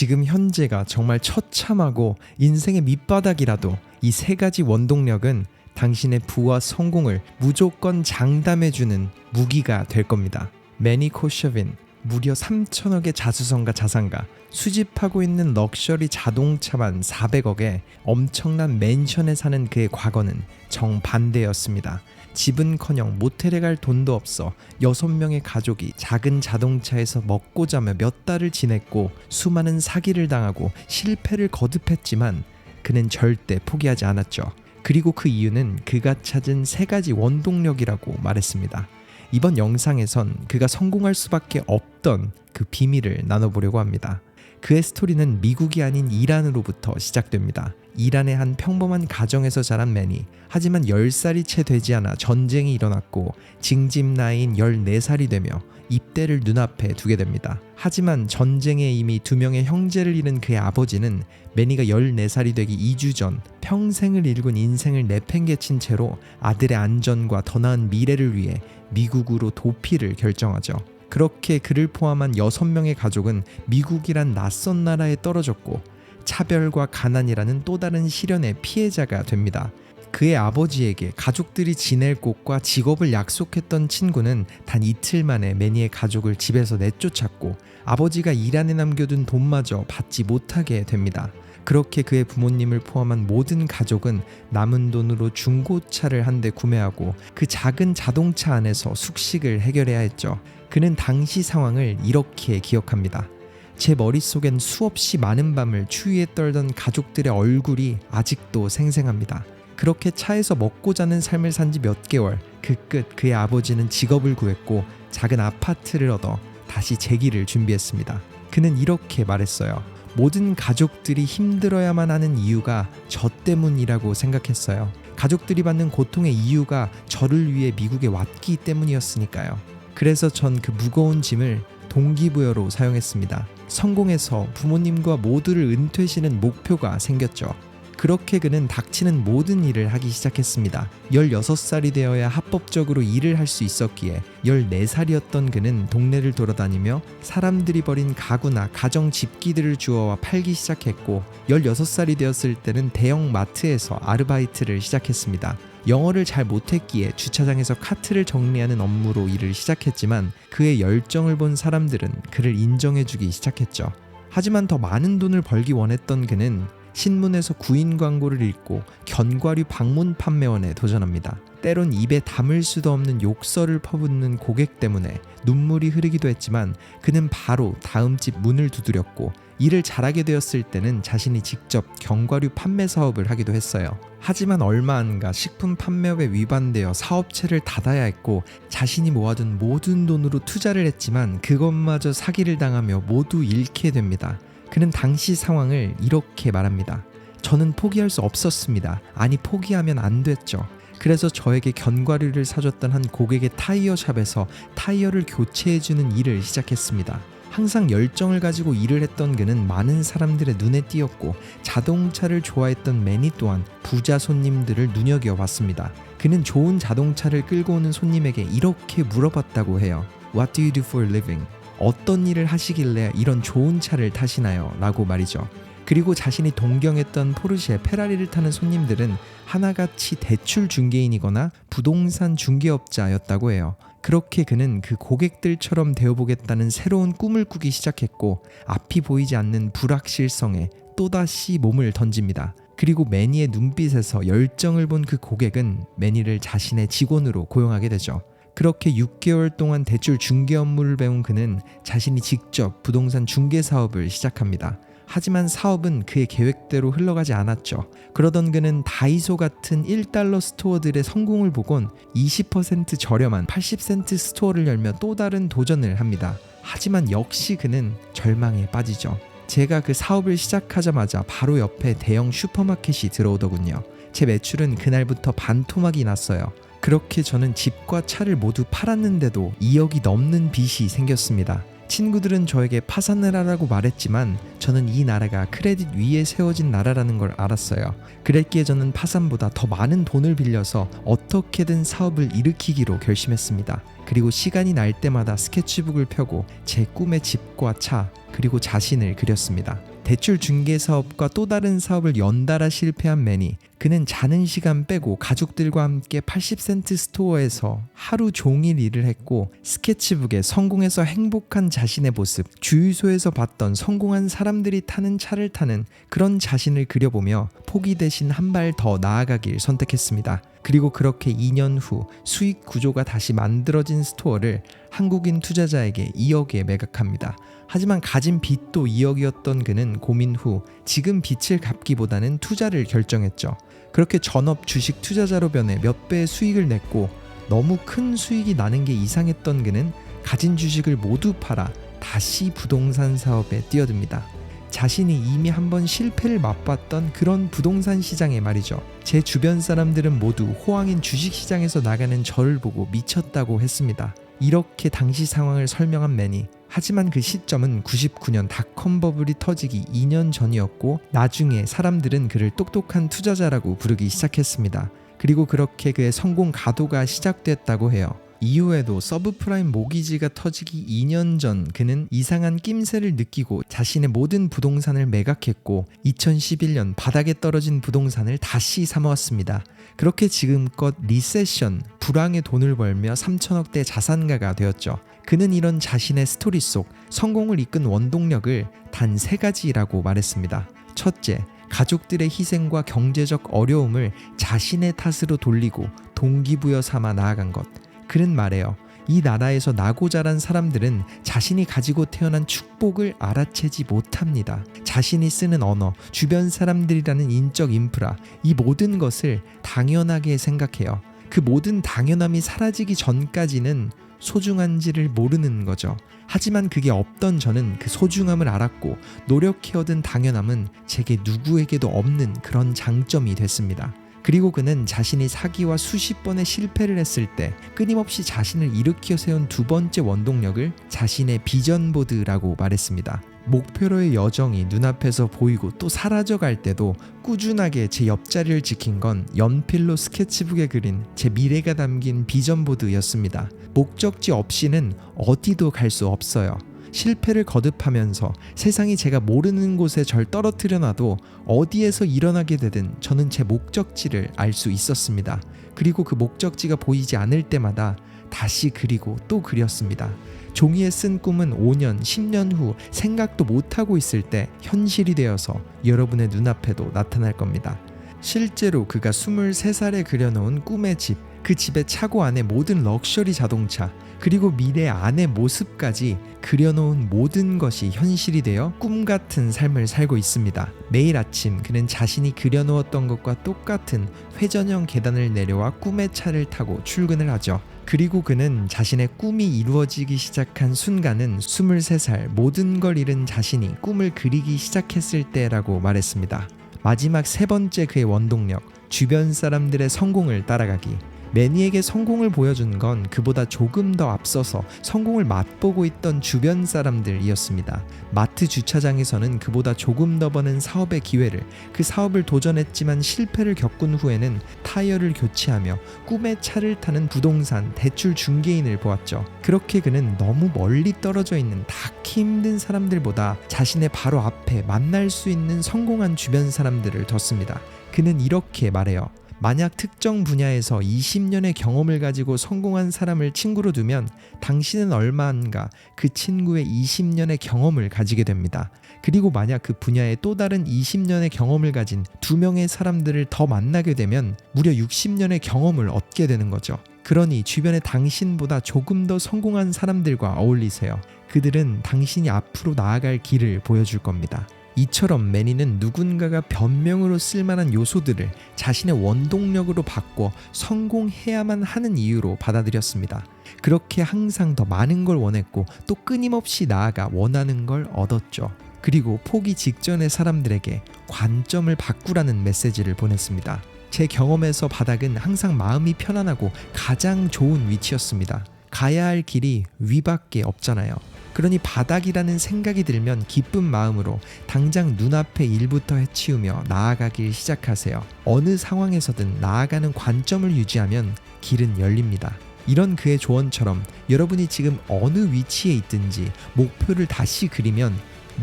지금 현재가 정말 처참하고 인생의 밑바닥이라도 이 세 가지 원동력은 당신의 부와 성공을 무조건 장담해주는 무기가 될 겁니다. 매니 코셔빈, 무려 3천억의 자수성가 자산가, 수집하고 있는 럭셔리 자동차만 400억에 엄청난 맨션에 사는 그의 과거는 정반대였습니다. 집은커녕 모텔에 갈 돈도 없어 6명의 가족이 작은 자동차에서 먹고 자며 몇 달을 지냈고 수많은 사기를 당하고 실패를 거듭했지만 그는 절대 포기하지 않았죠. 그리고 그 이유는 그가 찾은 세 가지 원동력이라고 말했습니다. 이번 영상에선 그가 성공할 수밖에 없던 그 비밀을 나눠보려고 합니다. 그의 스토리는 미국이 아닌 이란으로부터 시작됩니다. 이란의 한 평범한 가정에서 자란 매니. 하지만 10살이 채 되지 않아 전쟁이 일어났고 징집 나이인 14살이 되며 입대를 눈앞에 두게 됩니다. 하지만 전쟁에 이미 2명의 형제를 잃은 그의 아버지는 매니가 14살이 되기 2주 전 평생을 일군 인생을 내팽개친 채로 아들의 안전과 더 나은 미래를 위해 미국으로 도피를 결정하죠. 그렇게 그를 포함한 6명의 가족은 미국이란 낯선 나라에 떨어졌고 차별과 가난이라는 또 다른 시련의 피해자가 됩니다. 그의 아버지에게 가족들이 지낼 곳과 직업을 약속했던 친구는 단 이틀 만에 매니의 가족을 집에서 내쫓았고 아버지가 이란에 남겨둔 돈마저 받지 못하게 됩니다. 그렇게 그의 부모님을 포함한 모든 가족은 남은 돈으로 중고차를 한 대 구매하고 그 작은 자동차 안에서 숙식을 해결해야 했죠. 그는 당시 상황을 이렇게 기억합니다. 제 머릿속엔 수없이 많은 밤을 추위에 떨던 가족들의 얼굴이 아직도 생생합니다. 그렇게 차에서 먹고 자는 삶을 산 지 몇 개월, 그 끝 그의 아버지는 직업을 구했고 작은 아파트를 얻어 다시 재기를 준비했습니다. 그는 이렇게 말했어요. 모든 가족들이 힘들어야만 하는 이유가 저 때문이라고 생각했어요. 가족들이 받는 고통의 이유가 저를 위해 미국에 왔기 때문이었으니까요. 그래서 전 그 무거운 짐을 동기부여로 사용했습니다. 성공해서 부모님과 모두를 은퇴시는 목표가 생겼죠. 그렇게 그는 닥치는 모든 일을 하기 시작했습니다. 16살이 되어야 합법적으로 일을 할 수 있었기에 14살이었던 그는 동네를 돌아다니며 사람들이 버린 가구나 가정 집기들을 주워와 팔기 시작했고 16살이 되었을 때는 대형 마트에서 아르바이트를 시작했습니다. 영어를 잘 못했기에 주차장에서 카트를 정리하는 업무로 일을 시작했지만 그의 열정을 본 사람들은 그를 인정해주기 시작했죠. 하지만 더 많은 돈을 벌기 원했던 그는 신문에서 구인 광고를 읽고 견과류 방문 판매원에 도전합니다. 때론 입에 담을 수도 없는 욕설을 퍼붓는 고객 때문에 눈물이 흐르기도 했지만 그는 바로 다음 집 문을 두드렸고 일을 잘하게 되었을 때는 자신이 직접 견과류 판매 사업을 하기도 했어요. 하지만 얼마 안가 식품 판매업에 위반되어 사업체를 닫아야 했고 자신이 모아둔 모든 돈으로 투자를 했지만 그것마저 사기를 당하며 모두 잃게 됩니다. 그는 당시 상황을 이렇게 말합니다. 저는 포기할 수 없었습니다. 아니 포기하면 안 됐죠. 그래서 저에게 견과류를 사줬던 한 고객의 타이어 샵에서 타이어를 교체해주는 일을 시작했습니다. 항상 열정을 가지고 일을 했던 그는 많은 사람들의 눈에 띄었고 자동차를 좋아했던 매니 또한 부자 손님들을 눈여겨봤습니다. 그는 좋은 자동차를 끌고 오는 손님에게 이렇게 물어봤다고 해요. What do you do for a living? 어떤 일을 하시길래 이런 좋은 차를 타시나요? 라고 말이죠. 그리고 자신이 동경했던 포르쉐, 페라리를 타는 손님들은 하나같이 대출 중개인이거나 부동산 중개업자였다고 해요. 그렇게 그는 그 고객들처럼 되어보겠다는 새로운 꿈을 꾸기 시작했고 앞이 보이지 않는 불확실성에 또다시 몸을 던집니다. 그리고 매니의 눈빛에서 열정을 본 그 고객은 매니를 자신의 직원으로 고용하게 되죠. 그렇게 6개월 동안 대출 중개 업무를 배운 그는 자신이 직접 부동산 중개 사업을 시작합니다. 하지만 사업은 그의 계획대로 흘러가지 않았죠. 그러던 그는 다이소 같은 1달러 스토어들의 성공을 보곤 20% 저렴한 80센트 스토어를 열며 또 다른 도전을 합니다. 하지만 역시 그는 절망에 빠지죠. 제가 그 사업을 시작하자마자 바로 옆에 대형 슈퍼마켓이 들어오더군요. 제 매출은 그날부터 반토막이 났어요. 그렇게 저는 집과 차를 모두 팔았는데도 2억이 넘는 빚이 생겼습니다. 친구들은 저에게 파산을 하라고 말했지만 저는 이 나라가 크레딧 위에 세워진 나라라는 걸 알았어요. 그랬기에 저는 파산보다 더 많은 돈을 빌려서 어떻게든 사업을 일으키기로 결심했습니다. 그리고 시간이 날 때마다 스케치북을 펴고 제 꿈의 집과 차, 그리고 자신을 그렸습니다. 대출 중개 사업과 또 다른 사업을 연달아 실패한 매니, 그는 자는 시간 빼고 가족들과 함께 80센트 스토어에서 하루 종일 일을 했고 스케치북에 성공해서 행복한 자신의 모습, 주유소에서 봤던 성공한 사람들이 타는 차를 타는 그런 자신을 그려보며 포기 대신 한 발 더 나아가길 선택했습니다. 그리고 그렇게 2년 후 수익 구조가 다시 만들어진 스토어를 한국인 투자자에게 2억에 매각합니다. 하지만 가진 빚도 2억이었던 그는 고민 후 지금 빚을 갚기보다는 투자를 결정했죠. 그렇게 전업 주식 투자자로 변해 몇 배의 수익을 냈고 너무 큰 수익이 나는 게 이상했던 그는 가진 주식을 모두 팔아 다시 부동산 사업에 뛰어듭니다. 자신이 이미 한번 실패를 맛봤던 그런 부동산 시장에 말이죠. 제 주변 사람들은 모두 호황인 주식시장에서 나가는 저를 보고 미쳤다고 했습니다. 이렇게 당시 상황을 설명한 매니, 하지만 그 시점은 99년 닷컴 버블이 터지기 2년 전이었고 나중에 사람들은 그를 똑똑한 투자자라고 부르기 시작했습니다. 그리고 그렇게 그의 성공 가도가 시작됐다고 해요. 이후에도 서브프라임 모기지가 터지기 2년 전 그는 이상한 낌새를 느끼고 자신의 모든 부동산을 매각했고 2011년 바닥에 떨어진 부동산을 다시 사모았습니다. 그렇게 지금껏 리세션, 불황의 돈을 벌며 3천억대 자산가가 되었죠. 그는 이런 자신의 스토리 속 성공을 이끈 원동력을 단 3가지라고 말했습니다. 첫째, 가족들의 희생과 경제적 어려움을 자신의 탓으로 돌리고 동기부여 삼아 나아간 것. 그는 말해요. 이 나라에서 나고 자란 사람들은 자신이 가지고 태어난 축복을 알아채지 못합니다. 자신이 쓰는 언어, 주변 사람들이라는 인적 인프라, 이 모든 것을 당연하게 생각해요. 그 모든 당연함이 사라지기 전까지는 소중한지를 모르는 거죠. 하지만 그게 없던 저는 그 소중함을 알았고 노력해 얻은 당연함은 제게 누구에게도 없는 그런 장점이 됐습니다. 그리고 그는 자신이 사기와 수십 번의 실패를 했을 때 끊임없이 자신을 일으켜 세운 2번째 원동력을 자신의 비전보드라고 말했습니다. 목표로의 여정이 눈앞에서 보이고 또 사라져갈 때도 꾸준하게 제 옆자리를 지킨 건 연필로 스케치북에 그린 제 미래가 담긴 비전보드였습니다. 목적지 없이는 어디도 갈 수 없어요. 실패를 거듭하면서 세상이 제가 모르는 곳에 절 떨어뜨려 놔도 어디에서 일어나게 되든 저는 제 목적지를 알 수 있었습니다. 그리고 그 목적지가 보이지 않을 때마다 다시 그리고 또 그렸습니다. 종이에 쓴 꿈은 5년, 10년 후 생각도 못하고 있을 때 현실이 되어서 여러분의 눈앞에도 나타날 겁니다. 실제로 그가 23살에 그려놓은 꿈의 집, 그 집의 차고 안에 모든 럭셔리 자동차, 그리고 미래 아내 모습까지 그려놓은 모든 것이 현실이 되어 꿈같은 삶을 살고 있습니다. 매일 아침 그는 자신이 그려놓았던 것과 똑같은 회전형 계단을 내려와 꿈의 차를 타고 출근을 하죠. 그리고 그는 자신의 꿈이 이루어지기 시작한 순간은 23살 모든 걸 잃은 자신이 꿈을 그리기 시작했을 때라고 말했습니다. 마지막 3번째 그의 원동력, 주변 사람들의 성공을 따라가기. 매니에게 성공을 보여준 건 그보다 조금 더 앞서서 성공을 맛보고 있던 주변 사람들이었습니다. 마트 주차장에서는 그보다 조금 더 버는 사업의 기회를, 그 사업을 도전했지만 실패를 겪은 후에는 타이어를 교체하며 꿈의 차를 타는 부동산 대출 중개인을 보았죠. 그렇게 그는 너무 멀리 떨어져 있는 닿기 힘든 사람들보다 자신의 바로 앞에 만날 수 있는 성공한 주변 사람들을 뒀습니다. 그는 이렇게 말해요. 만약 특정 분야에서 20년의 경험을 가지고 성공한 사람을 친구로 두면 당신은 얼마 안가 그 친구의 20년의 경험을 가지게 됩니다. 그리고 만약 그 분야에 또 다른 20년의 경험을 가진 2명의 사람들을 더 만나게 되면 무려 60년의 경험을 얻게 되는 거죠. 그러니 주변에 당신보다 조금 더 성공한 사람들과 어울리세요. 그들은 당신이 앞으로 나아갈 길을 보여줄 겁니다. 이처럼 매니는 누군가가 변명으로 쓸만한 요소들을 자신의 원동력으로 바꿔 성공해야만 하는 이유로 받아들였습니다. 그렇게 항상 더 많은 걸 원했고 또 끊임없이 나아가 원하는 걸 얻었죠. 그리고 포기 직전의 사람들에게 관점을 바꾸라는 메시지를 보냈습니다. 제 경험에서 바닥은 항상 마음이 편안하고 가장 좋은 위치였습니다. 가야 할 길이 위밖에 없잖아요. 그러니 바닥이라는 생각이 들면 기쁜 마음으로 당장 눈앞의 일부터 해치우며 나아가길 시작하세요. 어느 상황에서든 나아가는 관점을 유지하면 길은 열립니다. 이런 그의 조언처럼 여러분이 지금 어느 위치에 있든지 목표를 다시 그리면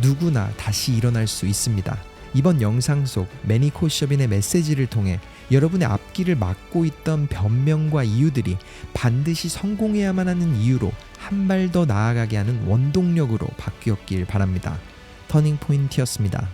누구나 다시 일어날 수 있습니다. 이번 영상 속 매니 코시업인의 메시지를 통해 여러분의 앞길을 막고 있던 변명과 이유들이 반드시 성공해야만 하는 이유로 한 발 더 나아가게 하는 원동력으로 바뀌었길 바랍니다. 터닝 포인트였습니다.